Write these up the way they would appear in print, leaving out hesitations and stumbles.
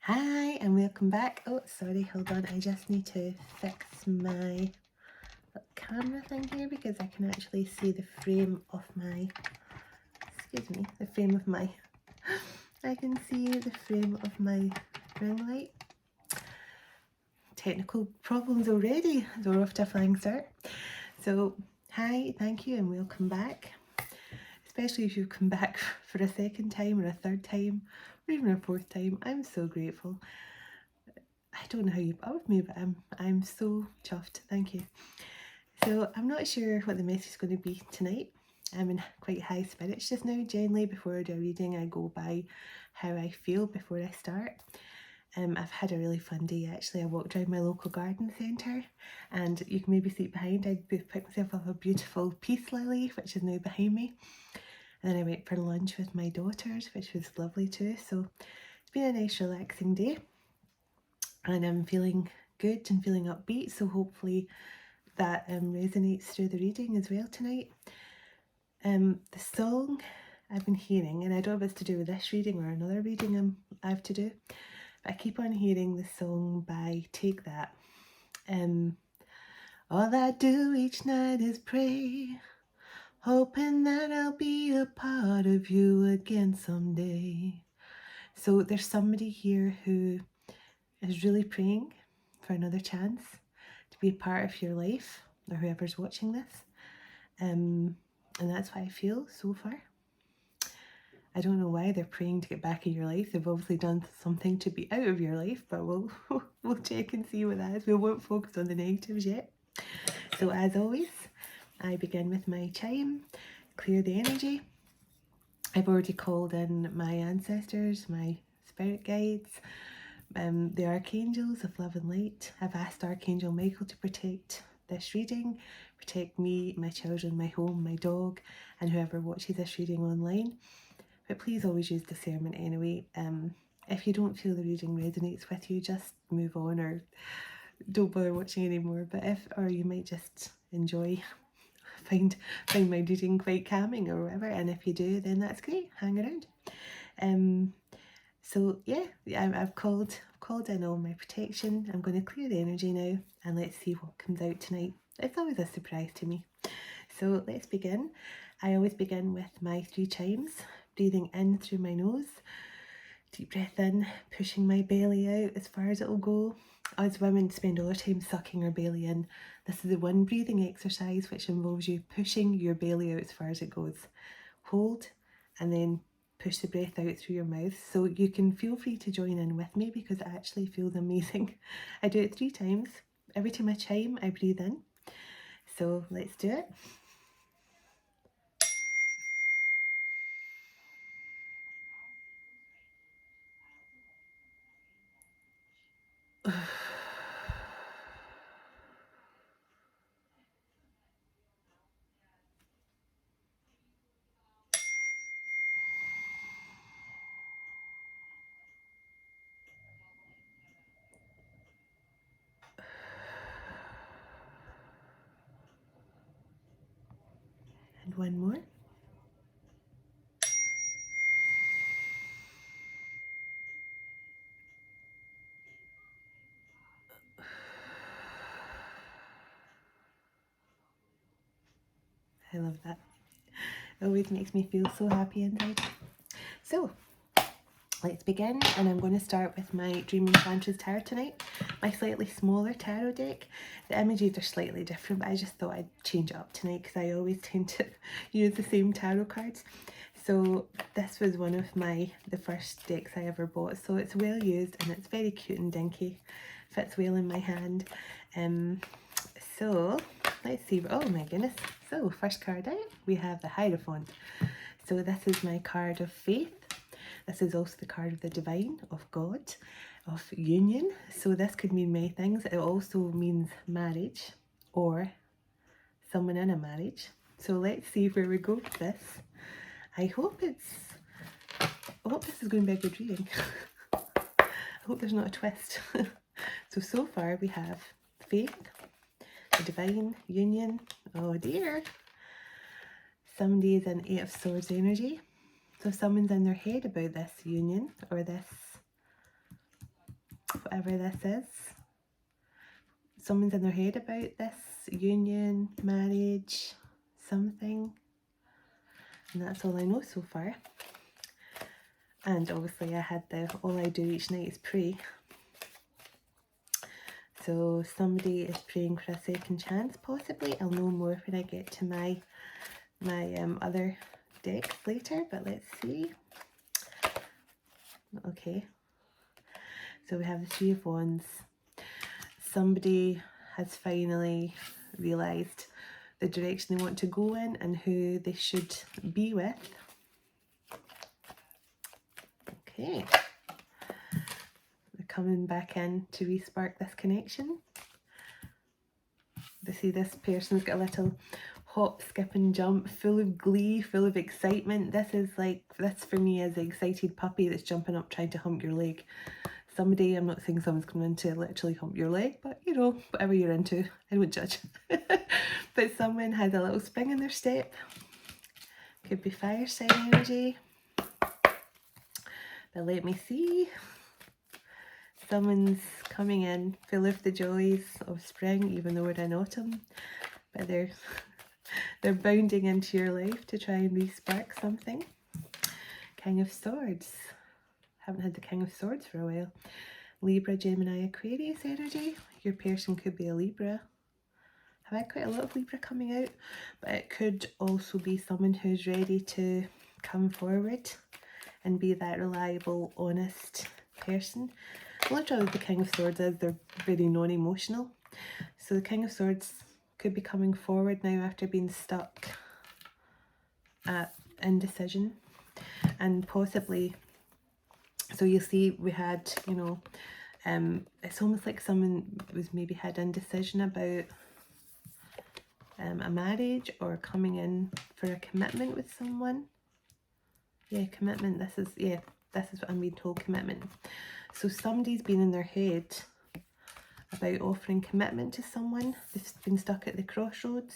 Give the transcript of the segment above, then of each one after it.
Hi and welcome back. Oh, sorry, hold on. I just need to fix my camera thing here because I can actually see the frame of my, the frame of my, I can see the frame of my ring light. Technical problems already. We're off to a flying start. So, hi, thank you and welcome back. Especially if you've come back for a second time or a third time or even a fourth time. I'm so grateful. I don't know how you put up with me, but I'm so chuffed. Thank you. So I'm not sure what the message is going to be tonight. I'm in quite high spirits just now. Generally, before I do a reading, I go by how I feel before I start. I've had a really fun day actually. I walked around my local garden centre, and you can maybe see it behind. I picked myself up a beautiful peace lily, which is now behind me. And then I went for lunch with my daughters, which was lovely too. So it's been a nice relaxing day. And I'm feeling good and feeling upbeat, so hopefully that resonates through the reading as well tonight. The song I've been hearing, and I don't know if it's to do with this reading or another reading I have to do, but I keep on hearing the song by Take That. All I do each night is pray, hoping that I'll be a part of you again someday. So there's somebody here who is really praying for another chance to be a part of your life, or whoever's watching this. And that's what I feel so far. I don't know why they're praying to get back in your life. They've obviously done something to be out of your life, but we'll check and see what that is. We won't focus on the negatives yet. So as always, I begin with my chime, clear the energy. I've already called in my ancestors, my spirit guides, the archangels of love and light. I've asked Archangel Michael to protect this reading, protect me, my children, my home, my dog, and whoever watches this reading online. But please always use discernment anyway. If you don't feel the reading resonates with you, just move on or don't bother watching anymore. But or you might just enjoy, find my reading quite calming or whatever. And if you do, then that's great. Hang around. So yeah, I've called in all my protection. I'm going to clear the energy now, and let's see what comes out tonight. It's always a surprise to me. So let's begin. I always begin with my 3 chimes, breathing in through my nose, deep breath in, pushing my belly out as far as it'll go. As women spend all our time sucking our belly in, this is the one breathing exercise which involves you pushing your belly out as far as it goes. Hold, and then push the breath out through your mouth. So you can feel free to join in with me because it actually feels amazing. I do it 3 times. Every time I chime, I breathe in. So let's do it. And one more. I love that. It always makes me feel so happy inside. So let's begin, and I'm going to start with my Dream Enchantress Tarot tonight, my slightly smaller tarot deck. The images are slightly different, but I just thought I'd change it up tonight because I always tend to use the same tarot cards. So this was one of the first decks I ever bought, so it's well used and it's very cute and dinky, fits well in my hand. So let's see. Oh my goodness. So first card out, we have the Hierophant. So this is my card of faith. This is also the card of the divine, of God, of union. So this could mean many things. It also means marriage or someone in a marriage. So let's see where we go with this. I hope this is going to be a good reading. I hope there's not a twist. So far we have faith, the divine, union. Oh dear. Somebody is in 8 of Swords energy. So someone's in their head about this union or this whatever this is. Someone's in their head about this union, marriage, something. And that's all I know so far. And obviously I had the all I do each night is pray. So somebody is praying for a second chance, possibly. I'll know more when I get to my other decks later, but let's see. Okay, so we have the Three of Wands. Somebody has finally realised the direction they want to go in and who they should be with. Okay, they're coming back in to re-spark this connection. They see this person's got a little hop, skip and jump, full of glee, full of excitement. This is like, this for me is an excited puppy that's jumping up trying to hump your leg. Somebody, I'm not saying someone's coming to literally hump your leg, but you know, whatever you're into, I won't judge. But someone has a little spring in their step. Could be fire sign energy. But let me see. Someone's coming in full of the joys of spring, even though we're in autumn. But they're bounding into your life to try and re-spark something. King of Swords. Haven't had the King of Swords for a while. Libra, Gemini, Aquarius energy. Your person could be a Libra. I've had quite a lot of Libra coming out, but it could also be someone who's ready to come forward and be that reliable, honest person. Literally, the King of Swords is they're very non-emotional. So the King of Swords could be coming forward now after being stuck at indecision, and possibly, so you see we had, you know, it's almost like someone was maybe had indecision about a marriage or coming in for a commitment with someone. Yeah, commitment, this is what I'm being told, commitment. So somebody's been in their head about offering commitment to someone. They've been stuck at the crossroads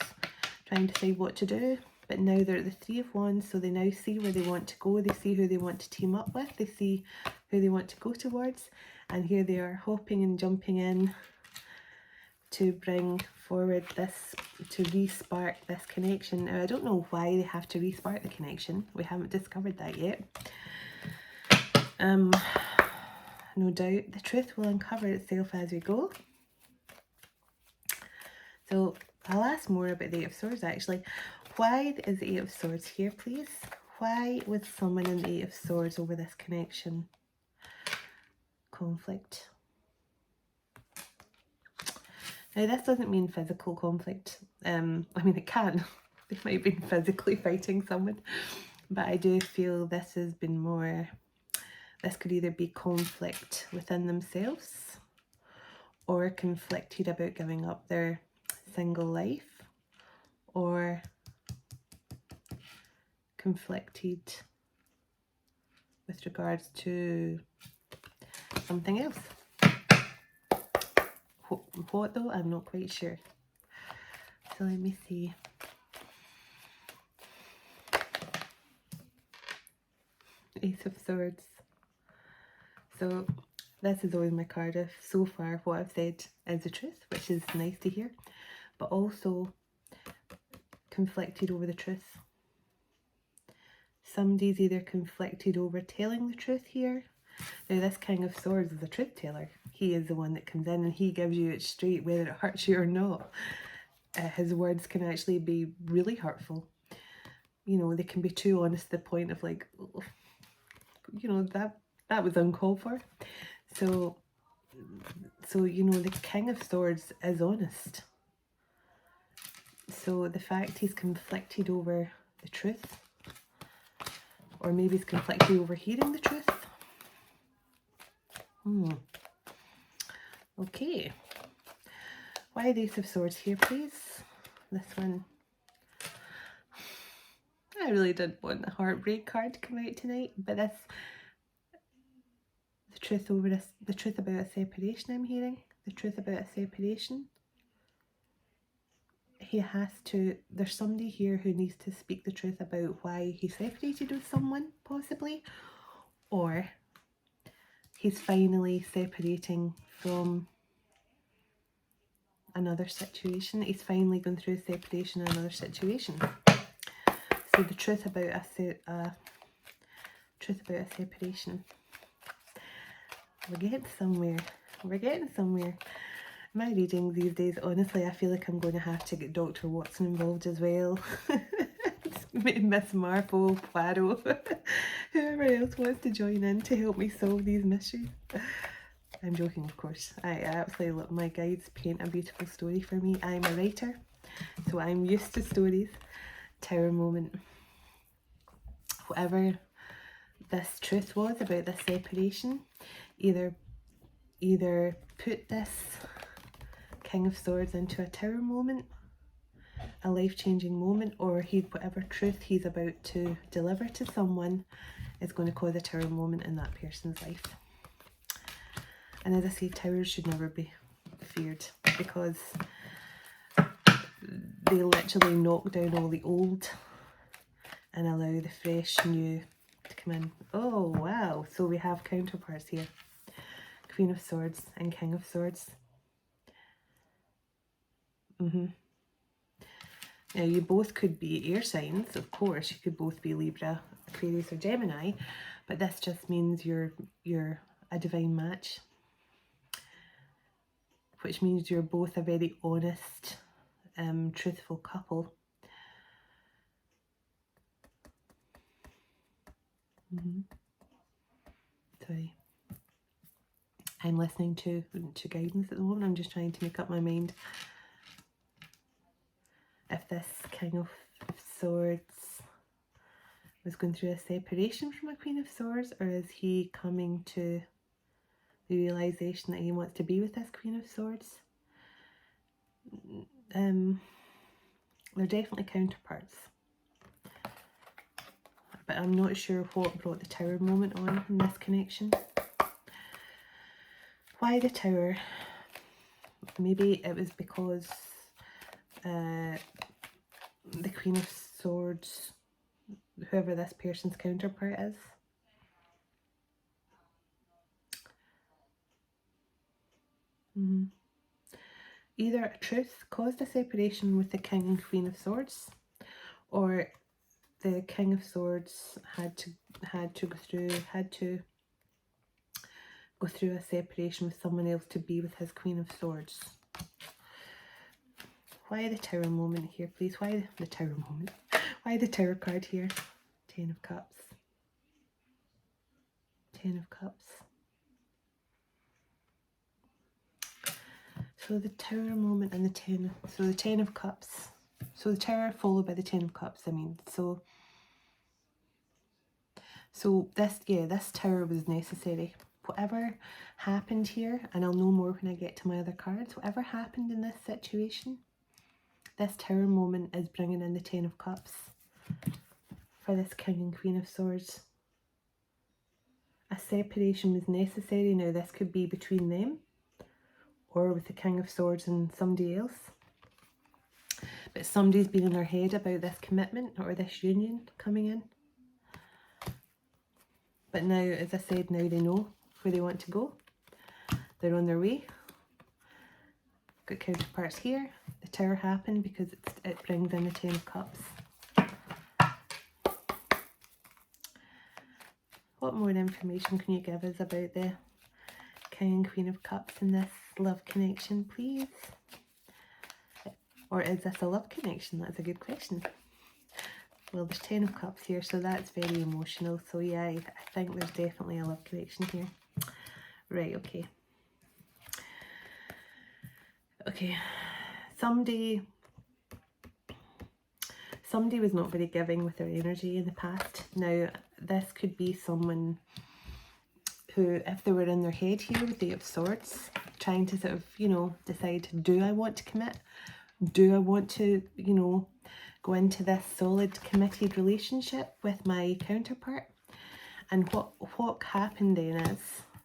trying to decide what to do, but now they're at the Three of Wands, so they now see where they want to go, they see who they want to team up with, they see who they want to go towards, and here they are hopping and jumping in to bring forward this, to re-spark this connection. Now, I don't know why they have to re-spark the connection. We haven't discovered that yet. No doubt the truth will uncover itself as we go. So I'll ask more about the Eight of Swords actually. Why is the Eight of Swords here, please? Why was someone in the Eight of Swords over this connection? Conflict. Now this doesn't mean physical conflict. I mean it can. They might have been physically fighting someone. But I do feel this has been more, this could either be conflict within themselves or conflicted about giving up their single life, or conflicted with regards to something else. What though? I'm not quite sure. So let me see. Ace of Swords. So this is always my card of so far what I've said is the truth, which is nice to hear, but also conflicted over the truth. Somebody's either conflicted over telling the truth here. Now this King of Swords is a truth teller. He is the one that comes in and he gives you it straight whether it hurts you or not. His words can actually be really hurtful. You know, they can be too honest to the point of like, you know, that was uncalled for. So you know, the King of Swords is honest. So the fact he's conflicted over the truth, or maybe he's conflicted over hearing the truth. Okay. Why the Ace of Swords here, please? This one. I really didn't want the heartbreak card to come out tonight, but this, the truth over this, the truth about a separation I'm hearing, the truth about a separation. He has to, there's somebody here who needs to speak the truth about why he separated with someone, possibly, or he's finally separating from another situation. He's finally going through separation in another situation. So the truth about a separation. We're getting somewhere. We're getting somewhere. My reading these days, honestly, I feel like I'm going to have to get Dr. Watson involved as well. Miss Marple, Poirot, whoever else wants to join in to help me solve these mysteries. I'm joking, of course. I absolutely love my guides paint a beautiful story for me. I'm a writer, so I'm used to stories. Tower moment. Whatever this truth was about this separation, either put this King of Swords into a tower moment, a life-changing moment, or whatever truth he's about to deliver to someone is going to cause a tower moment in that person's life. And as I say, towers should never be feared, because they literally knock down all the old and allow the fresh new to come in. Oh wow, so we have counterparts here. Queen of Swords and King of Swords. Now you both could be air signs, of course. You could both be Libra, Aquarius or Gemini, but this just means you're a divine match, which means you're both a very honest, truthful couple. Sorry. I'm listening to guidance at the moment. I'm just trying to make up my mind if this King of Swords was going through a separation from a Queen of Swords, or is he coming to the realization that he wants to be with this Queen of Swords? They're definitely counterparts, but I'm not sure what brought the Tower moment on in this connection. Why the Tower? Maybe it was because the Queen of Swords, whoever this person's counterpart is, either a truth caused a separation with the King and Queen of Swords, or the King of Swords had to go through a separation with someone else to be with his Queen of Swords. Why the Tower moment here, please? Why the Tower moment? Why the Tower card here? Ten of Cups. Ten of Cups. So the Tower moment and the Ten. So the Ten of Cups. So the Tower followed by the Ten of Cups. I mean, so this Tower was necessary. Whatever happened here, and I'll know more when I get to my other cards. Whatever happened in this situation, this Tower moment is bringing in the Ten of Cups for this King and Queen of Swords. A separation was necessary. Now this could be between them, or with the King of Swords and somebody else. But somebody's been in their head about this commitment or this union coming in. But now, as I said, now they know where they want to go. They're on their way. Got counterparts here. The Tower happened because it brings in the Ten of Cups. What more information can you give us about the King and Queen of Cups in this love connection, please? Or is this a love connection? That's a good question. Well, there's Ten of Cups here, so that's very emotional. So yeah, I think there's definitely a love connection here. Right, okay. Okay, somebody was not very giving with their energy in the past. Now, this could be someone who, if they were in their head here with the Eight of Swords, trying to sort of, decide, do I want to commit? Do I want to, go into this solid, committed relationship with my counterpart? And what happened then is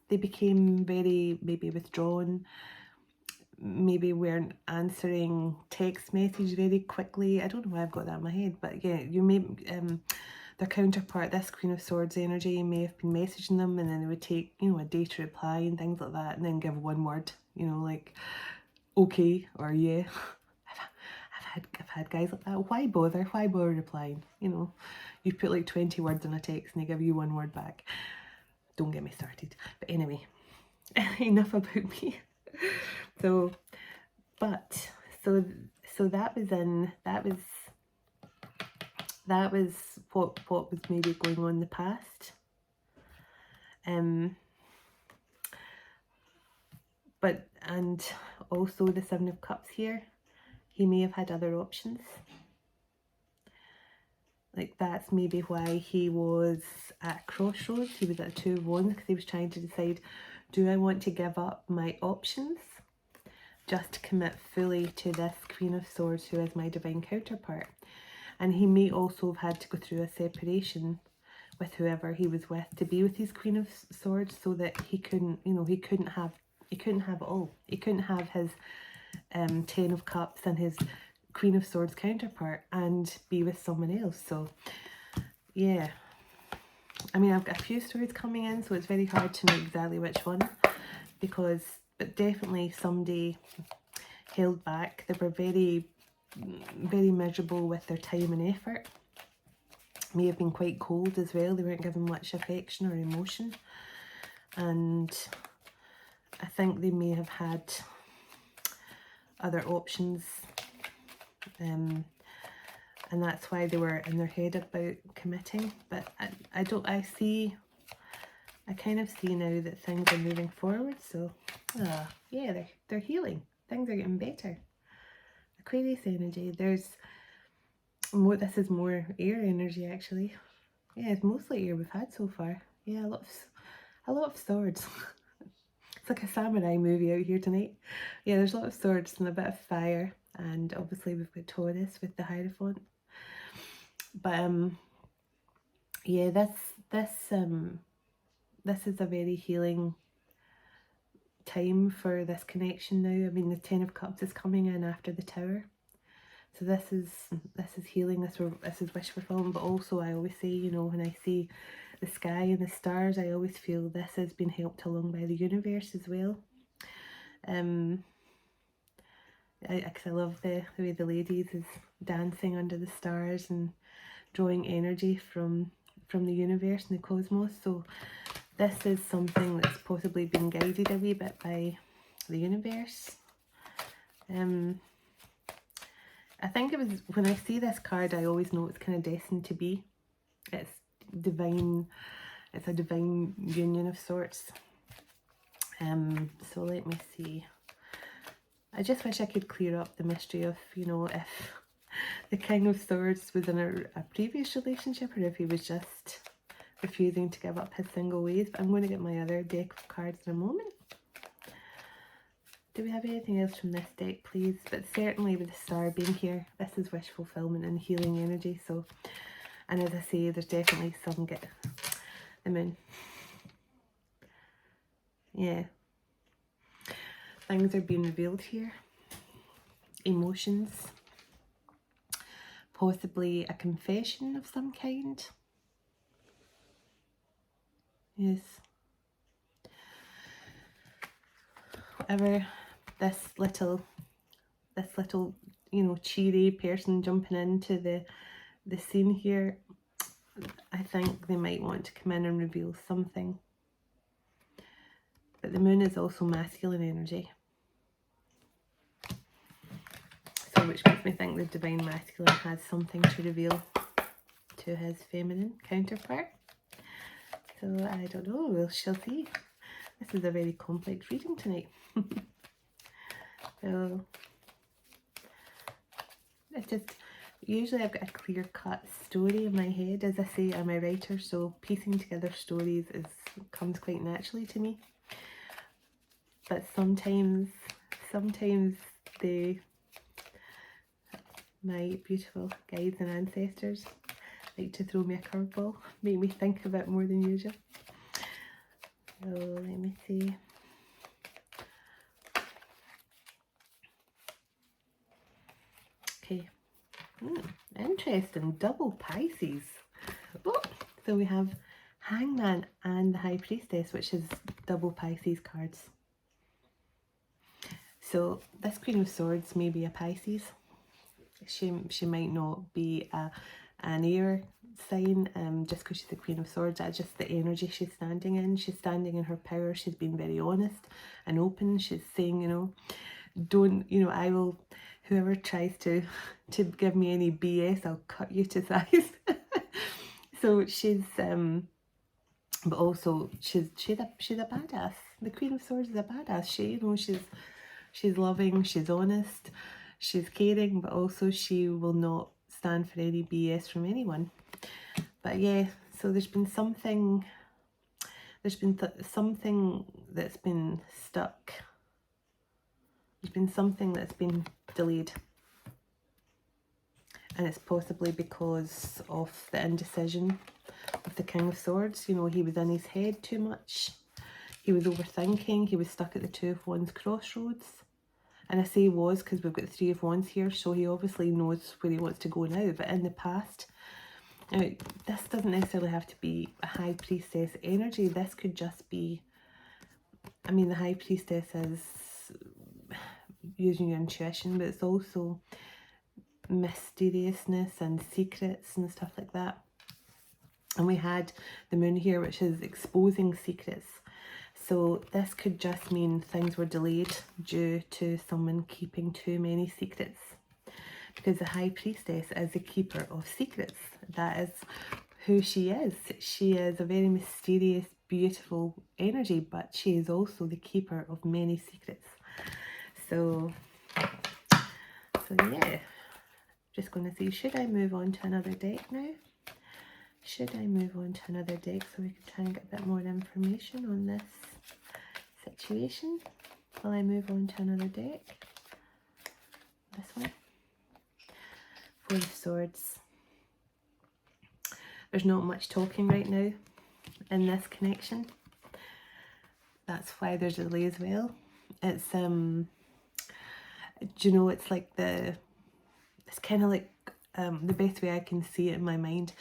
they became very, maybe withdrawn, maybe weren't answering text message very quickly. I don't know why I've got that in my head, but yeah, their counterpart, this Queen of Swords energy, may have been messaging them, and then they would take, you know, a day to reply and things like that, and then give one word, you know, like okay or yeah. I've had guys like that. Why bother? Why bother replying? You know, you put like 20 words in a text and they give you one word back. Don't get me started. But anyway, enough about me. So that was what was maybe going on in the past. But and also the Seven of Cups here, he may have had other options. Like that's maybe why he was at a crossroads. He was at a Two of Wands because he was trying to decide, do I want to give up my options just to commit fully to this Queen of Swords who is my divine counterpart? And he may also have had to go through a separation with whoever he was with to be with his Queen of Swords, so that he couldn't, you know, he couldn't have it all. He couldn't have his Ten of Cups and his Queen of Swords counterpart and be with someone else. So yeah, I mean, I've got a few stories coming in, so it's very hard to know exactly which one, but definitely somebody held back. They were very miserable with their time and effort. May have been quite cold as well. They weren't given much affection or emotion, and I think they may have had other options, and that's why they were in their head about committing. But I kind of see now that things are moving forward. So yeah, they're healing. Things are getting better. Aquarius energy. There's more. This is more air energy actually. Yeah, it's mostly air we've had so far. Yeah, a lot of swords. It's like a samurai movie out here tonight. Yeah, there's a lot of swords and a bit of fire, and obviously we've got Taurus with the Hierophant. But yeah, this is a very healing time for this connection now. I mean, the Ten of Cups is coming in after the Tower, so this is healing. This is wish fulfillment. But also, I always say, you know, when I see the sky and the stars, I always feel this has been helped along by the universe as well. Because I love the way the ladies is dancing under the stars and drawing energy from the universe and the cosmos. So this is something that's possibly been guided a wee bit by the universe. I think it was, when I see this card, I always know it's kind of destined to be. It's divine. It's a divine union of sorts. So let me see. I just wish I could clear up the mystery of, you know, if the King of Swords was in a previous relationship, or if he was just refusing to give up his single ways. But I'm going to get my other deck of cards in a moment. Do we have anything else from this deck, please? But certainly with the Star being here, this is wish fulfillment and healing energy. So, and as I say, there's definitely some get the Moon. Yeah. Things are being revealed here. Emotions. Possibly a confession of some kind. Yes. Whatever this little, you know, cheery person jumping into the scene here, I think they might want to come in and reveal something. But the Moon is also masculine energy. So which makes me think the Divine Masculine has something to reveal to his feminine counterpart. So I don't know, we shall see. This is a very complex reading tonight. So it's just, usually I've got a clear-cut story in my head. As I say, I'm a writer, so piecing together stories comes quite naturally to me. But sometimes my beautiful guides and ancestors like to throw me a curveball, make me think a bit more than usual. So let me see. Okay. Interesting. Double Pisces. Oh, so we have Hangman and the High Priestess, which is double Pisces cards. So this Queen of Swords may be a Pisces. She might not be an air sign, just because she's the Queen of Swords. That's just the energy she's standing in. She's standing in her power. She's being very honest and open. She's saying, you know, don't, you know, I will, whoever tries to give me any BS, I'll cut you to size. So she's but also she's a badass. The Queen of Swords is a badass. She, you know, she's loving, she's honest, she's caring, but also she will not stand for any BS from anyone. But yeah, so there's been something something that's been stuck. There's been something that's been delayed. And it's possibly because of the indecision of the King of Swords. You know, he was in his head too much. He was overthinking. He was stuck at the Two of Wands crossroads. And I say was because we've got the Three of Wands here, so he obviously knows where he wants to go now. But in the past, now, this doesn't necessarily have to be a High Priestess energy. This could just be, I mean, the High Priestess is using your intuition, but it's also mysteriousness and secrets and stuff like that. And we had the moon here, which is exposing secrets. So this could just mean things were delayed due to someone keeping too many secrets. Because the High Priestess is the keeper of secrets. That is who she is. She is a very mysterious, beautiful energy, but she is also the keeper of many secrets. So yeah. Just going to see, should I move on to another deck now? Should I move on to another deck so we can try and get a bit more information on this situation? Will I move on to another deck? This one. Four of Swords. There's not much talking right now in this connection. That's why there's a delay as well. It's, do you know, it's like it's kind of like, the best way I can see it in my mind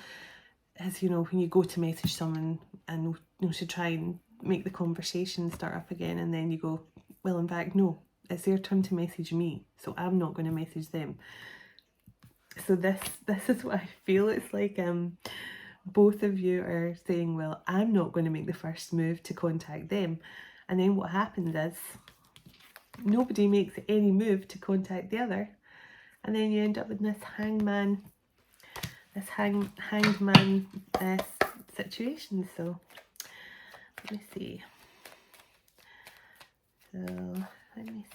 is, you know, when you go to message someone and, you know, to try and make the conversation start up again, and then you go, well, in fact, no, it's their turn to message me, so I'm not going to message them. So this is what I feel. It's like both of you are saying, well, I'm not going to make the first move to contact them, and then what happens is nobody makes any move to contact the other. And then you end up with this hangman, hangman situation. So let me see. So let me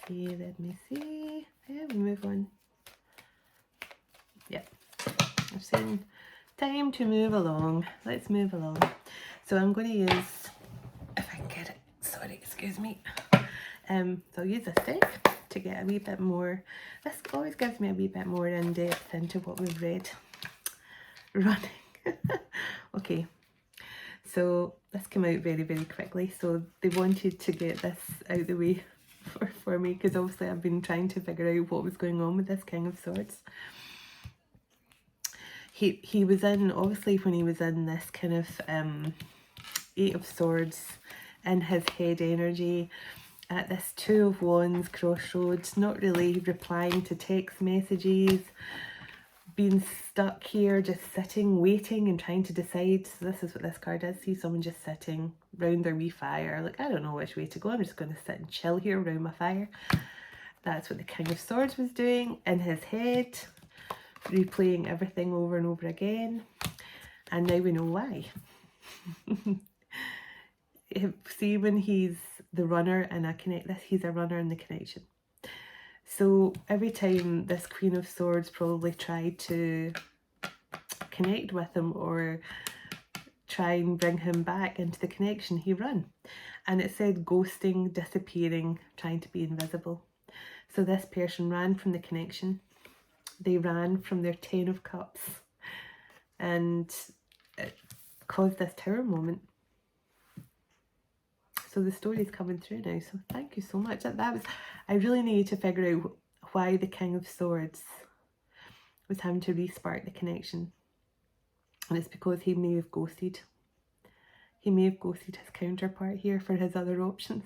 see. Yeah, we move on. Yeah, I'm saying time to move along. Let's move along. So I'm going to use, if I can get it. Sorry, excuse me. So I'll use this deck to get a wee bit more. This always gives me a wee bit more in depth into what we've read. Running. Okay, so this came out very, very quickly. So they wanted to get this out the way for me, because obviously I've been trying to figure out what was going on with this King of Swords. He was in, obviously when he was in this kind of Eight of Swords in his head energy, at this Two of Wands crossroads, not really replying to text messages, being stuck here, just sitting, waiting and trying to decide. So this is what this card is. See someone just sitting round their wee fire, like, I don't know which way to go, I'm just going to sit and chill here around my fire. That's what the King of Swords was doing in his head, replaying everything over and over again. And now we know why. See, when he's the runner and he's a runner in the connection. So every time this Queen of Swords probably tried to connect with him or try and bring him back into the connection, he ran. And it said ghosting, disappearing, trying to be invisible. So this person ran from the connection. They ran from their 10 of Cups. And it caused this Tower moment. So the story is coming through now. So thank you so much. That was, I really needed to figure out why the King of Swords was having to re-spark the connection. And it's because he may have ghosted. He may have ghosted his counterpart here for his other options.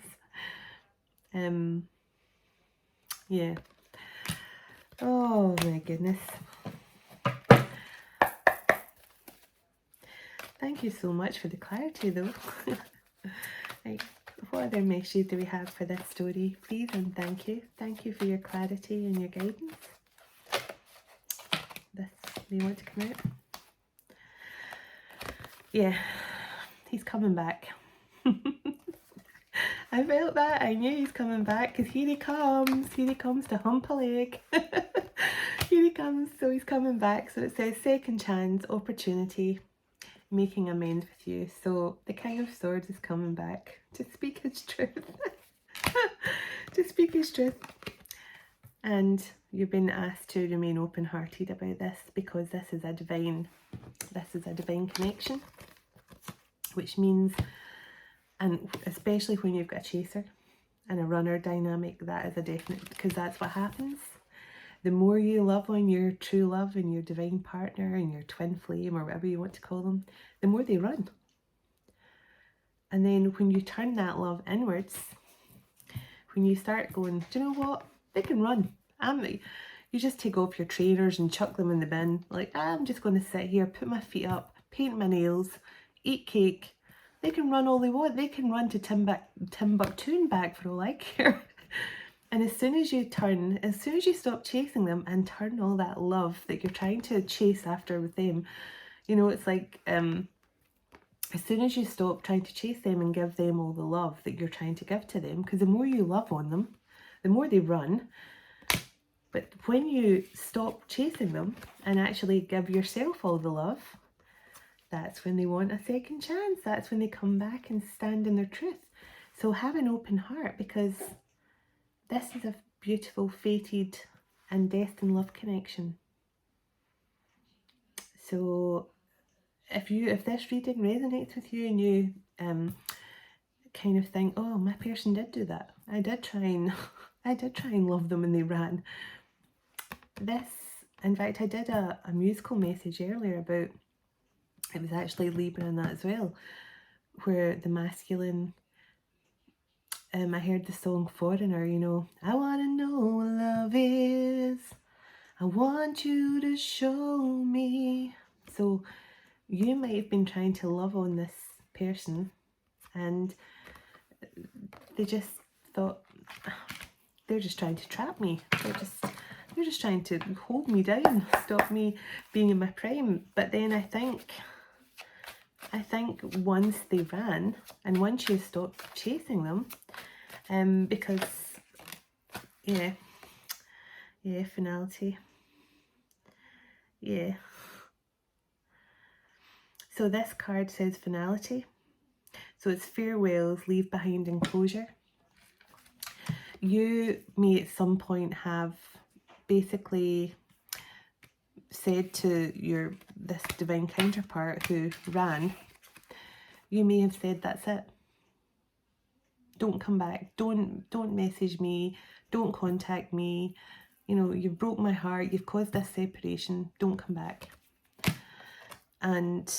Yeah. Oh my goodness. Thank you so much for the clarity though. Right. What other message do we have for this story? Please and thank you. Thank you for your clarity and your guidance. This may want to come out. Yeah, he's coming back. I felt that. I knew he's coming back because here he comes. Here he comes to hump a leg. Here he comes. So he's coming back. So it says second chance, opportunity, making amends with you. So the King of Swords is coming back to speak his truth. To speak his truth. And you've been asked to remain open-hearted about this because this is a divine connection, which means, and especially when you've got a chaser and a runner dynamic, that is a definite, because that's what happens. The more you love on your true love and your divine partner and your twin flame or whatever you want to call them, the more they run. And then when you turn that love inwards, when you start going, do you know what? They can run. You just take off your trainers and chuck them in the bin. Like, I'm just going to sit here, put my feet up, paint my nails, eat cake. They can run all they want. They can run to Timbuktu and back for all I care. And as soon as you stop chasing them and turn all that love that you're trying to chase after with them, you know, it's like, as soon as you stop trying to chase them and give them all the love that you're trying to give to them, because the more you love on them, the more they run. But when you stop chasing them and actually give yourself all the love, that's when they want a second chance. That's when they come back and stand in their truth. So have an open heart, because this is a beautiful, fated and destined love connection. So if this reading resonates with you and you kind of think, oh, my person did do that. I did try and love them and they ran. In fact, I did a musical message earlier about, it was actually Libra in that as well, where the masculine, I heard the song Foreigner, you know, I want to know what love is, I want you to show me. So you might have been trying to love on this person and they just thought, they're just trying to trap me. They're just trying to hold me down, stop me being in my prime. But then I think once they ran and once you stop chasing them, because finality. Yeah. So this card says finality. So it's farewells, leave behind enclosure. You may at some point have basically said to this divine counterpart who ran, you may have said, that's it. Don't come back. Don't message me. Don't contact me. You know, you've broke my heart. You've caused this separation. Don't come back. And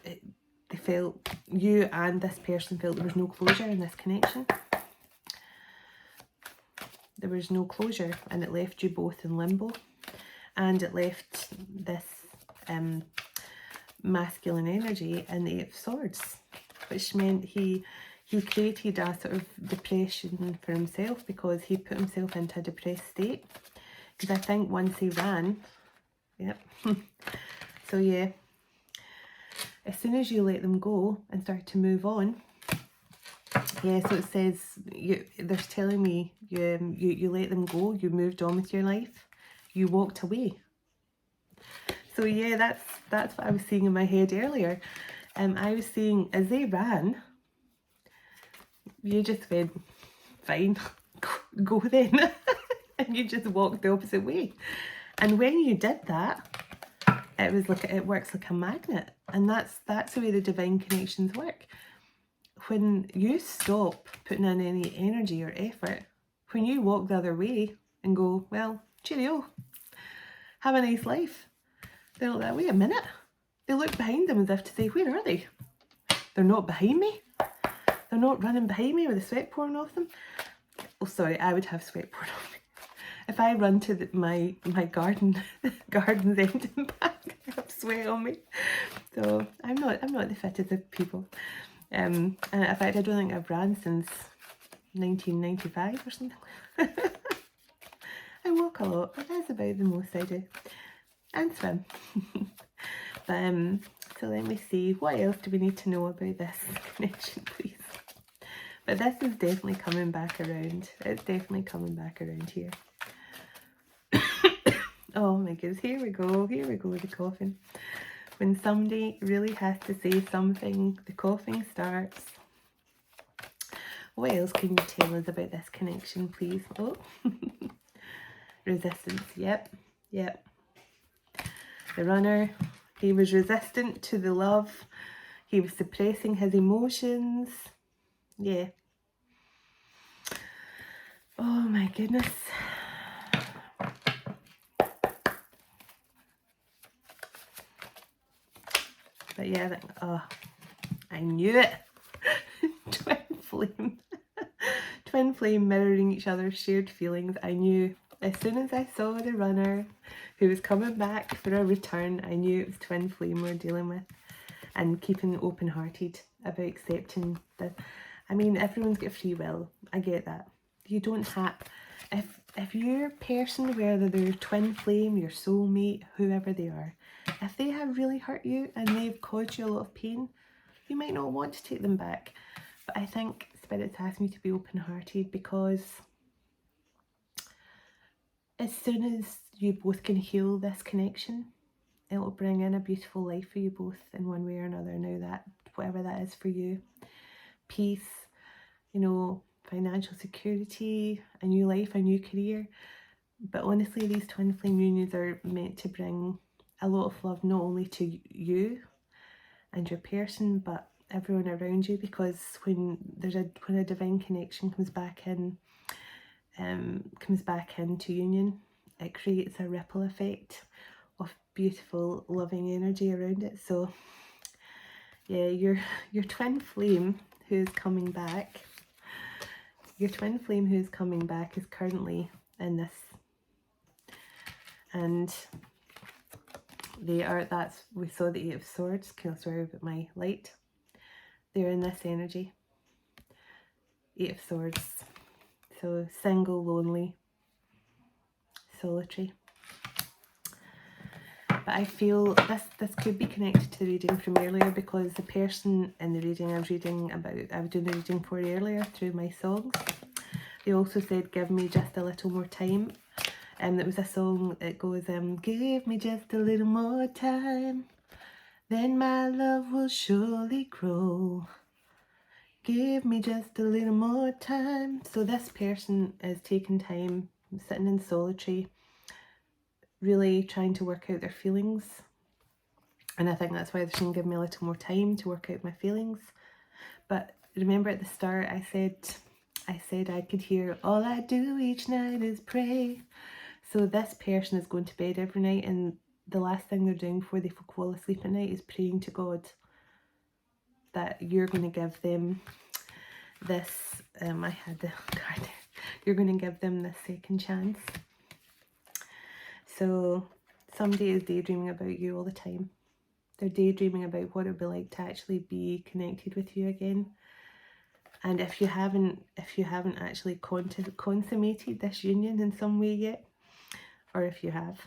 they felt, you and this person felt there was no closure in this connection. There was no closure, and it left you both in limbo. And it left this masculine energy in the Eight of Swords, which meant he created a sort of depression for himself, because he put himself into a depressed state. Because I think once he ran, yep. So yeah, as soon as you let them go and start to move on, yeah, so it says, there's telling me you let them go, you moved on with your life, you walked away. So yeah, that's what I was seeing in my head earlier. I was seeing, as they ran, you just went, fine, go then. And you just walked the opposite way. And when you did that, it works like a magnet. And that's the way the divine connections work. When you stop putting in any energy or effort, when you walk the other way and go, well, cheerio, have a nice life, they're like, wait a minute, They look behind them as if to say, where are they? They're not behind me. They're not running behind me with the sweat pouring off them. Oh, sorry, I would have sweat pouring off me. If I run to my garden's end and back, I have sweat on me. So I'm not the fittest of people. In fact, I don't think I've ran since 1995 or something. I walk a lot, but that's about the most I do. And swim. But so let me see, what else do we need to know about this connection, please? But this is definitely coming back around. It's definitely coming back around here. Oh my goodness, here we go, the coughing. When somebody really has to say something, the coughing starts. What else can you tell us about this connection, please? Oh, resistance, yep. The runner, he was resistant to the love. He was suppressing his emotions. Yeah. Oh my goodness. But yeah, oh, I knew it. Twin flame. Twin flame mirroring each other's shared feelings. I knew as soon as I saw the runner who was coming back for a return, I knew it was twin flame we're dealing with. And keeping open-hearted about accepting that. I mean, everyone's got free will. I get that. You don't have... If your person, whether they're twin flame, your soulmate, whoever they are, if they have really hurt you and they've caused you a lot of pain, you might not want to take them back. But I think Spirit's asked me to be open-hearted because as soon as you both can heal this connection, it will bring in a beautiful life for you both in one way or another. Now that, whatever that is for you, peace, you know, financial security, a new life, a new career. But honestly, these twin flame unions are meant to bring a lot of love, not only to you and your person, but everyone around you. Because when a divine connection comes back into union, it creates a ripple effect of beautiful, loving energy around it. So yeah, your twin flame who's coming back, is currently in this, and we saw the 8 of Swords. Can I swear about my light? They're in this energy. 8 of Swords. So single, lonely, solitary. But I feel this could be connected to the reading from earlier, because the person in the reading I was doing the reading for earlier through my songs, they also said, give me just a little more time. And it was a song that goes, give me just a little more time, then my love will surely grow. Give me just a little more time. So this person is taking time, sitting in solitary, really trying to work out their feelings. And I think that's why they're saying, give me a little more time to work out my feelings. But remember at the start, I said I could hear, all I do each night is pray. So this person is going to bed every night, and the last thing they're doing before they fall asleep at night is praying to God that you're going to give them this, I had the card, you're going to give them this second chance. So somebody is daydreaming about you all the time. They're daydreaming about what it would be like to actually be connected with you again. And if you haven't actually consummated this union in some way yet, or if you have,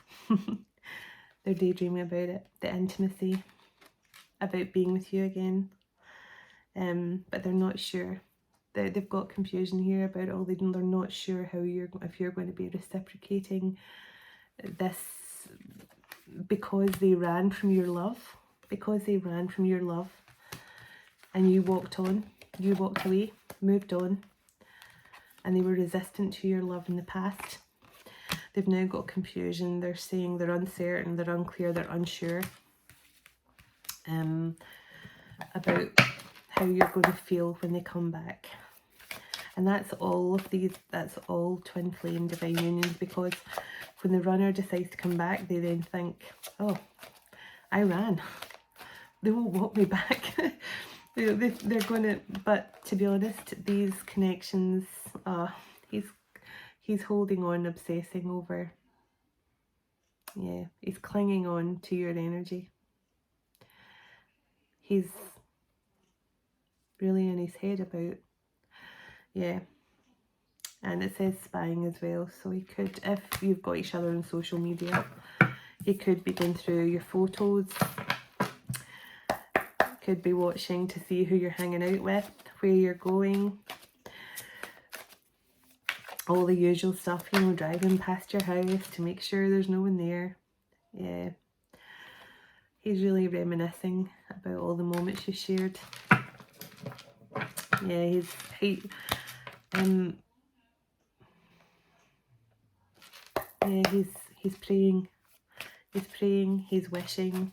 they're daydreaming about it, the intimacy, about being with you again. But they're not sure. They've got confusion here about all. They're not sure if you're going to be reciprocating this, because they ran from your love. And you walked on, you walked away, moved on, and they were resistant to your love in the past. They've now got confusion. They're saying they're uncertain, they're unclear, they're unsure about how you're going to feel when they come back. And that's all twin flame divine unions, because when the runner decides to come back, they then think, oh, I ran. they won't want me back. They're gonna, but to be honest, these connections, he's holding on, obsessing over. Yeah, he's clinging on to your energy. He's really in his head about, yeah. And it says spying as well, so he could, if you've got each other on social media, he could be going through your photos, could be watching to see who you're hanging out with, where you're going, all the usual stuff, you know, driving past your house to make sure there's no one there. Yeah, he's really reminiscing about all the moments you shared. Yeah, he's praying, he's wishing.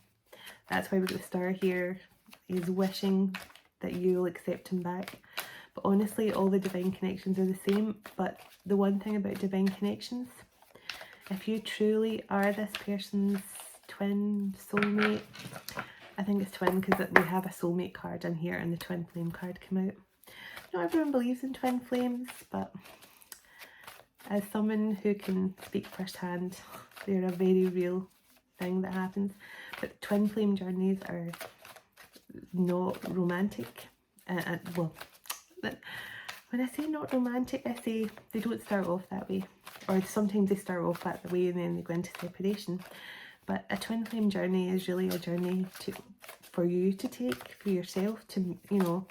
That's why we got the star here. He's wishing that you'll accept him back. But honestly, all the divine connections are the same. But the one thing about divine connections, if you truly are this person's twin, soulmate, I think it's twin because we have a soulmate card in here and the twin flame card came out. Not everyone believes in twin flames, but as someone who can speak firsthand, they're a very real thing that happens. But twin flame journeys are not romantic. Well, when I say not romantic, I say they don't start off that way. Or sometimes they start off that way and then they go into separation. But a twin flame journey is really a journey for you to take, for yourself, to, you know,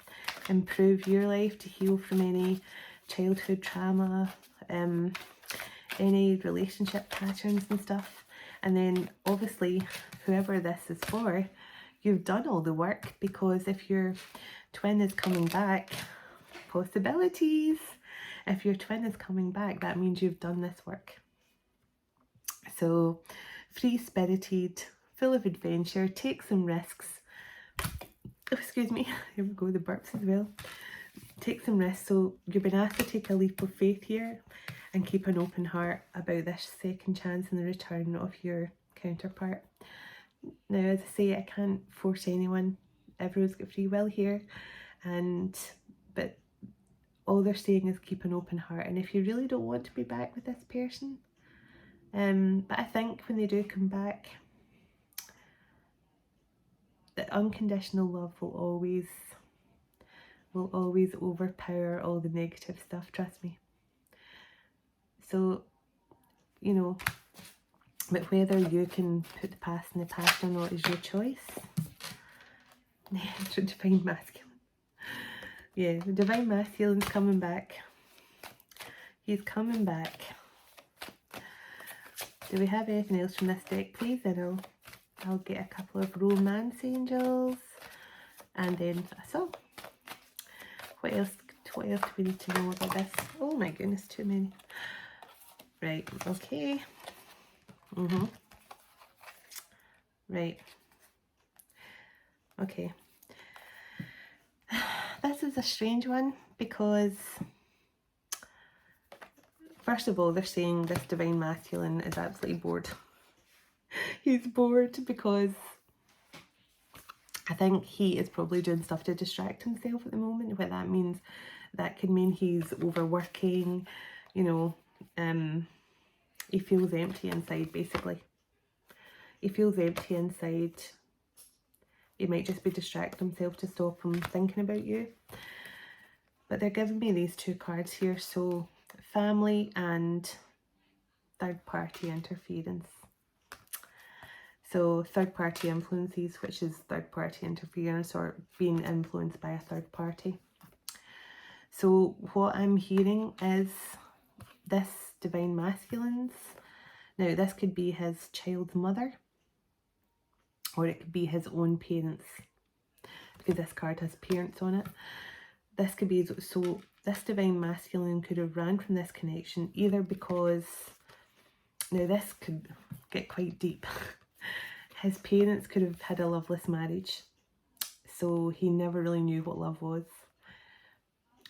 improve your life, to heal from any childhood trauma, any relationship patterns and stuff. And then obviously whoever this is for, you've done all the work, because if your twin is coming back, possibilities. If your twin is coming back, that means you've done this work. So free-spirited, full of adventure, take some risks. Oh, excuse me, here we go, the burps as well. Take some risks. So you've been asked to take a leap of faith here and keep an open heart about this second chance and the return of your counterpart. Now, as I say, I can't force anyone. Everyone's got free will here, but all they're saying is keep an open heart. And if you really don't want to be back with this person, but I think when they do come back, the unconditional love will always overpower all the negative stuff, trust me. So, you know, but whether you can put the past in the past or not is your choice. Divine masculine. Yeah, the divine masculine's coming back. He's coming back. Do we have anything else from this deck, please? And I'll get a couple of romance angels, and then a soul. What else do we need to know about this? Oh my goodness, too many. Right, okay. Right. Okay. This is a strange one because, first of all, they're saying this divine masculine is absolutely bored. He's bored because I think he is probably doing stuff to distract himself at the moment. What that means, that could mean he's overworking, you know, he feels empty inside, basically. He feels empty inside. He might just be distracting himself to stop him thinking about you. But they're giving me these two cards here, so family and third-party interference. So third-party influences, which is third-party interference or being influenced by a third party. So what I'm hearing is this divine masculine's, now this could be his child's mother, or it could be his own parents, because this card has parents on it. This could be, so this divine masculine could have ran from this connection either because, now this could get quite deep. His parents could have had a loveless marriage, so he never really knew what love was.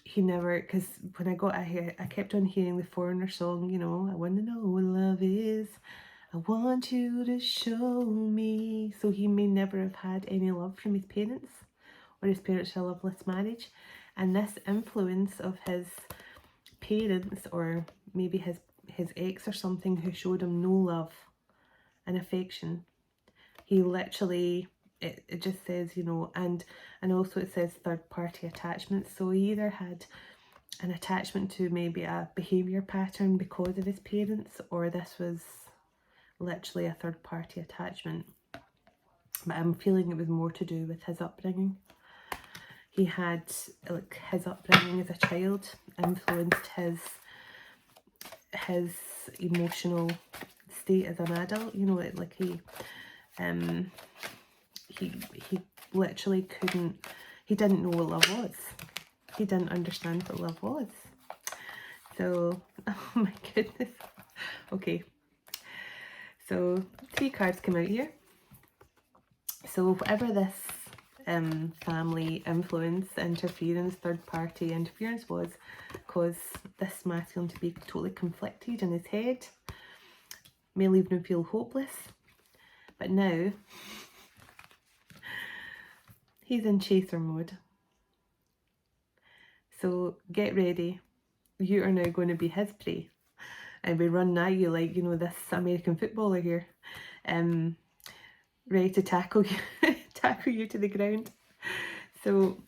He never, because when I kept on hearing the Foreigner song, you know, I want to know what love is. I want you to show me. So he may never have had any love from his parents, or his parents had a loveless marriage. And this influence of his parents, or maybe his ex or something, who showed him no love and affection. He literally, it just says, you know, and also it says third party attachment. So he either had an attachment to maybe a behaviour pattern because of his parents, or this was literally a third party attachment. But I'm feeling it was more to do with his upbringing. He had, like, his upbringing as a child influenced his emotional state as an adult. You know, like he literally couldn't, he didn't know what love was. He didn't understand what love was. So, oh my goodness. Okay. So 3 cards come out here. So whatever this family influence, interference, third party interference was, caused this masculine to be totally conflicted in his head, may leave him feel hopeless. But now he's in chaser mode. So get ready. You are now going to be his prey. And we run at you like, you know, this American footballer here, ready to tackle you, tackle you to the ground. So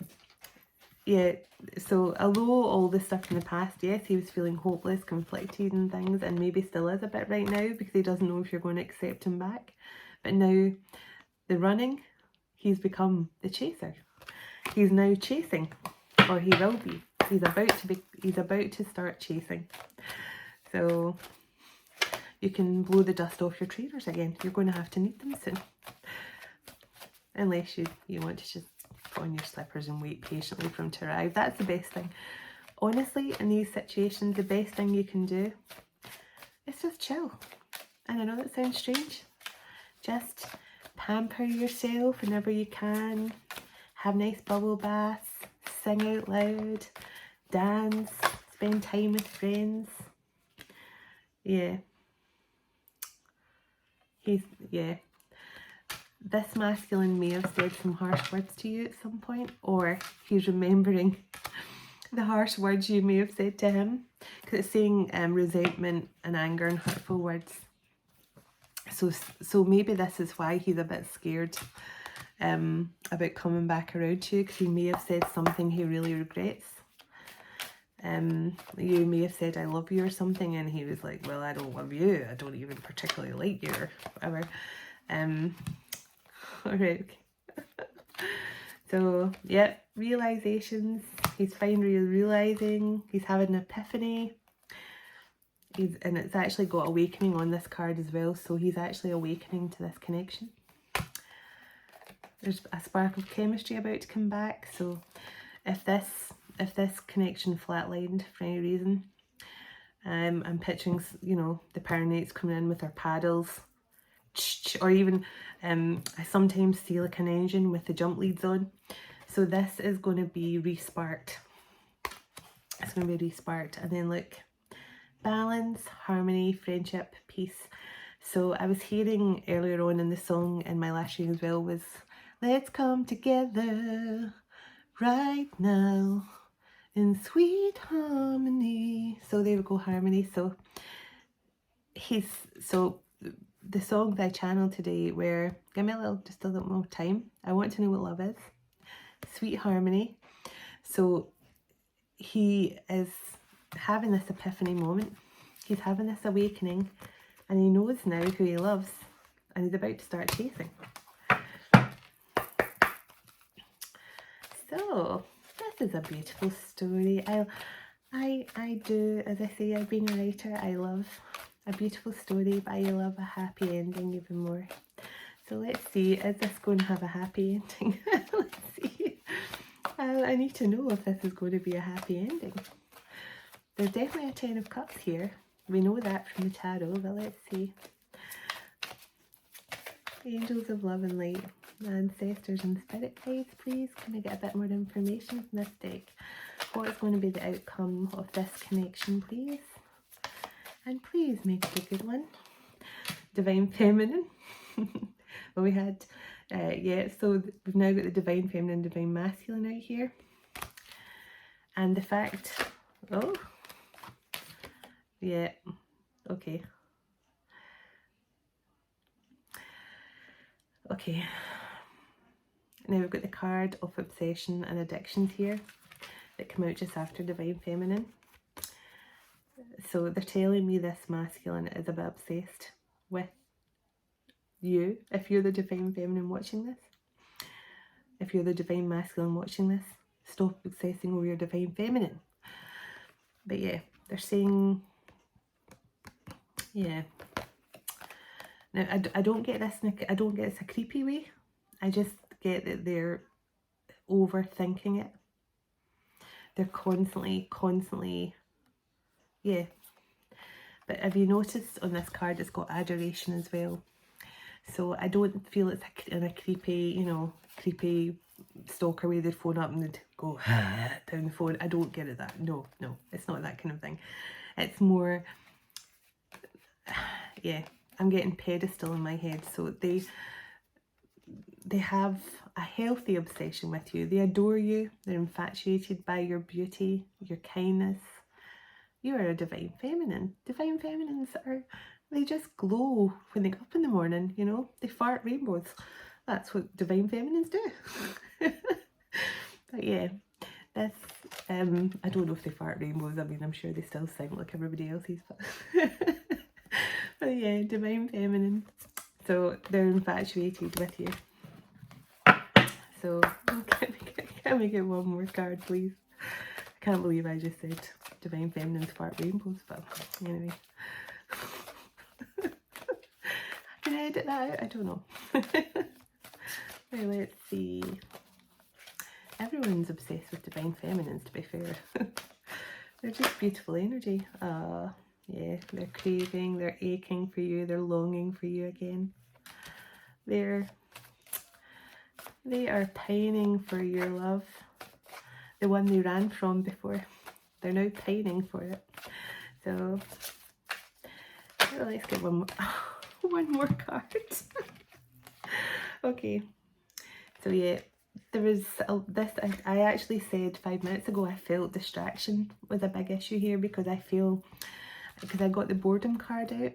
yeah, so although all this stuff in the past, yes, he was feeling hopeless, conflicted and things, and maybe still is a bit right now because he doesn't know if you're going to accept him back. But now the running, he's become the chaser. He's now chasing, or he will be. He's about to start chasing. So you can blow the dust off your trainers again. You're going to have to need them soon. Unless you want to just put on your slippers and wait patiently for him to arrive. That's the best thing. Honestly, in these situations, the best thing you can do is just chill. And I know that sounds strange. Just pamper yourself whenever you can. Have nice bubble baths. Sing out loud. Dance. Spend time with friends. Yeah. This masculine may have said some harsh words to you at some point, or he's remembering the harsh words you may have said to him, because it's saying resentment and anger and hurtful words. So maybe this is why he's a bit scared about coming back around to you, because he may have said something he really regrets. You may have said I love you or something, and he was like, well, I don't love you, I don't even particularly like you, or whatever. Alright, okay. So yeah, realizations. He's finally realizing, he's having an epiphany. And it's actually got awakening on this card as well, so he's actually awakening to this connection. There's a spark of chemistry about to come back. So if this connection flatlined for any reason, I'm picturing, you know, the power knights coming in with their paddles, or even I sometimes see like an engine with the jump leads on. So this is going to be re-sparked. It's going to be re-sparked. And then look, balance, harmony, friendship, peace. So I was hearing earlier on in the song in my last reading as well was, let's come together right now in sweet harmony. So there we go, harmony. So the song that I channeled today, where, give me just a little more time. I want to know what love is. Sweet harmony. So he is having this epiphany moment. He's having this awakening, and he knows now who he loves, and he's about to start chasing. So this is a beautiful story. I do, as I say, I've been a writer. I love a beautiful story, but I love a happy ending even more. So let's see, is this going to have a happy ending? Let's see. I need to know if this is going to be a happy ending. There's definitely a 10 of Cups here. We know that from the tarot, but let's see. Angels of love and light, ancestors and spirit guides, please. Can I get a bit more information from this deck? What is going to be the outcome of this connection, please? And please make it a good one. Divine Feminine. Well, we had, yeah, so we've now got the Divine Feminine, Divine Masculine out here. And the fact, oh, yeah, okay. Okay. Now we've got the card of obsession and addictions here that come out just after Divine Feminine. So they're telling me this masculine is a bit obsessed with you. If you're the Divine Feminine watching this, if you're the Divine Masculine watching this, stop obsessing over your Divine Feminine. But yeah, they're saying, yeah. Now, I don't get this, I don't get it's a creepy way. I just get that they're overthinking it. They're constantly, yeah. But have you noticed on this card it's got adoration as well? So I don't feel it's in a creepy, you know, creepy stalker way. They'd phone up and they'd go down the phone. I don't get it that. No, it's not that kind of thing. It's more, yeah, I'm getting pedestal in my head. So they have a healthy obsession with you. They adore you. They're infatuated by your beauty, your kindness. You are a Divine Feminine. Divine Feminines they just glow when they get up in the morning, you know. They fart rainbows. That's what Divine Feminines do. But yeah, this, I don't know if they fart rainbows. I mean, I'm sure they still sing like everybody else's. But, but yeah, Divine Feminine. So they're infatuated with you. So can we get one more card, please? I can't believe I just said Divine Feminines fart rainbows, but anyway. Can I edit that out? I don't know. Right, let's see. Everyone's obsessed with Divine Feminines, to be fair. They're just beautiful energy. Yeah, they're craving, they're aching for you, they're longing for you again. They are pining for your love. The one they ran from before. They're now pining for it. So, well, let's get one more card. Okay. So yeah, there was this, I actually said 5 minutes ago I felt distraction was a big issue here because I got the boredom card out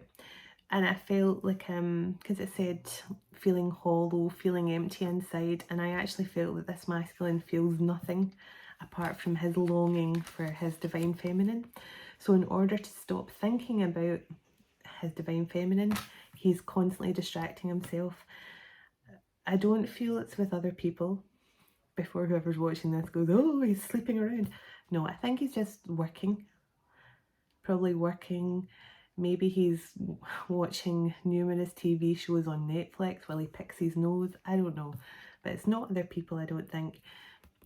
and I felt like, because it said feeling hollow, feeling empty inside, and I actually felt that this masculine feels nothing apart from his longing for his Divine Feminine. So in order to stop thinking about his Divine Feminine, he's constantly distracting himself. I don't feel it's with other people. Before whoever's watching this goes, oh, he's sleeping around. No, I think he's just working. Probably working. Maybe he's watching numerous TV shows on Netflix while he picks his nose. I don't know. But it's not other people, I don't think.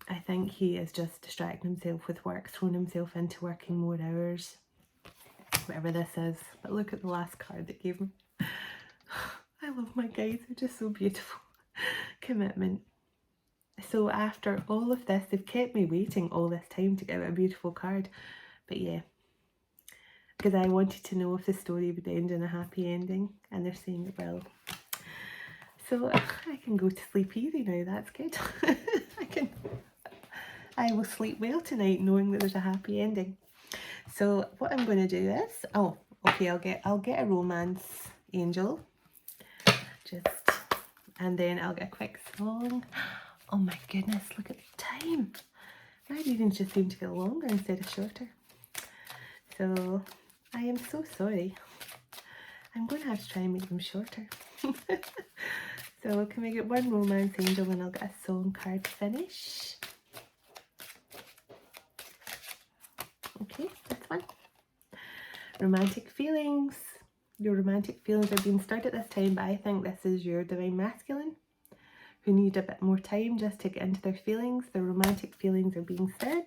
I think he is just distracting himself with work, throwing himself into working more hours. Whatever this is. But look at the last card that gave him. I love my guys. They're just so beautiful. Commitment. So after all of this, they've kept me waiting all this time to get a beautiful card. But yeah, because I wanted to know if the story would end in a happy ending, and they're saying it will. So I can go to sleep easy now, that's good. I will sleep well tonight knowing that there's a happy ending. So what I'm going to do is, oh, okay, I'll get a romance angel. And then I'll get a quick song. Oh my goodness, look at the time. My readings just seem to get longer instead of shorter. So I am so sorry. I'm going to have to try and make them shorter. So can we get one romance angel and I'll get a song card to finish. Okay, this one. Romantic feelings. Your romantic feelings are being stirred at this time, but I think this is your Divine Masculine who need a bit more time just to get into their feelings. Their romantic feelings are being stirred.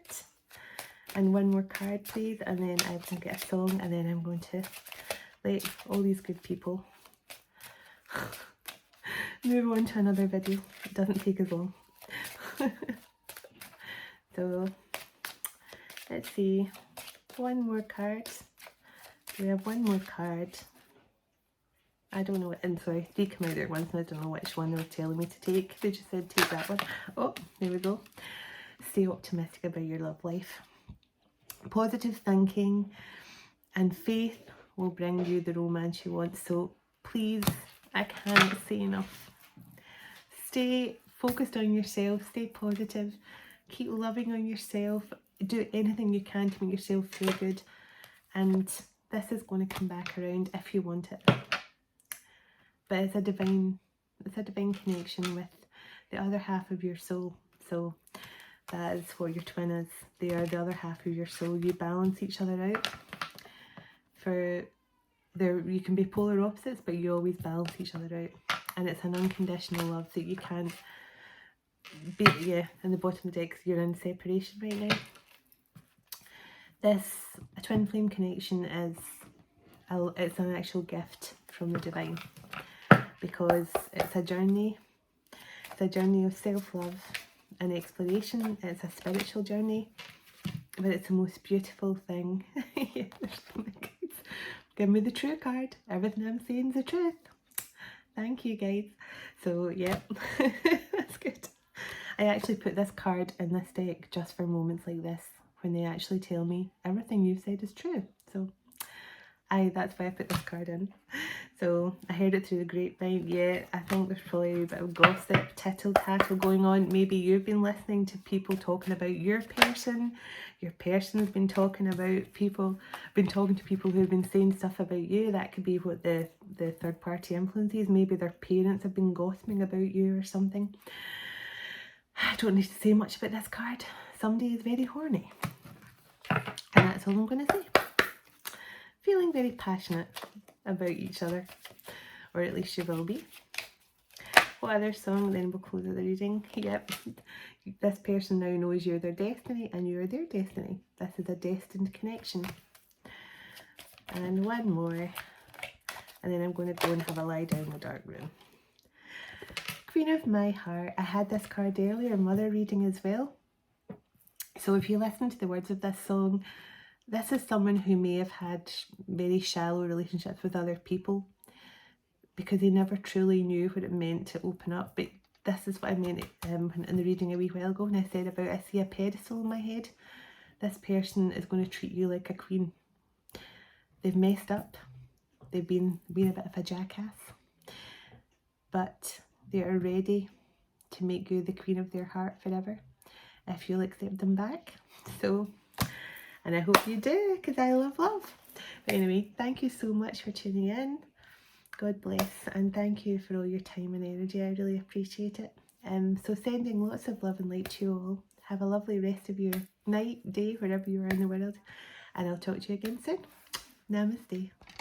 And one more card, please, and then I can get a song, and then I'm going to let all these good people move on to another video. It doesn't take as long. So let's see, one more card. We have one more card. I don't know, and sorry, 3 come out there at once and I don't know which one they were telling me to take. They just said take that one. Oh, there we go. Stay optimistic about your love life. Positive thinking and faith will bring you the romance you want. So please, I can't say enough. Stay focused on yourself, stay positive, keep loving on yourself, do anything you can to make yourself feel good, and this is going to come back around if you want it. But it's a divine connection with the other half of your soul. So that is what your twin is. They are the other half of your soul. You balance each other out. You can be polar opposites, but you always balance each other out. And it's an unconditional love that you can't be, in the bottom of the deck, you're in separation right now. A twin flame connection it's an actual gift from the divine, because it's a journey. It's a journey of self-love and exploration. It's a spiritual journey, but it's the most beautiful thing. Yeah, give me the true card. Everything I'm saying is the truth. Thank you, guys. So yeah, that's good. I actually put this card in this deck just for moments like this, when they actually tell me everything you've said is true. So that's why I put this card in. So I heard it through the grapevine. Yeah, I think there's probably a bit of gossip, tittle-tattle going on. Maybe you've been listening to people talking about your person. Your person's been talking about people, talking to people who've been saying stuff about you. That could be what the third-party influence is. Maybe their parents have been gossiping about you or something. I don't need to say much about this card. Somebody is very horny. And that's all I'm going to say. Feeling very passionate about each other, or at least you will be. What other song? Then we'll close out the reading. Yep, this person now knows you're their destiny and you're their destiny. This is a destined connection. And one more, and then I'm going to go and have a lie down in the dark room. Queen of my heart. I had this card earlier, mother reading as well. So if you listen to the words of this song, this is someone who may have had very shallow relationships with other people because they never truly knew what it meant to open up. But this is what I meant in the reading a wee while ago when I said about I see a pedestal in my head. This person is going to treat you like a queen. They've messed up. They've been a bit of a jackass. But they are ready to make you the queen of their heart forever if you'll accept them back. So, and I hope you do, because I love love. But anyway, thank you so much for tuning in. God bless, and thank you for all your time and energy. I really appreciate it. So sending lots of love and light to you all. Have a lovely rest of your night, day, wherever you are in the world. And I'll talk to you again soon. Namaste.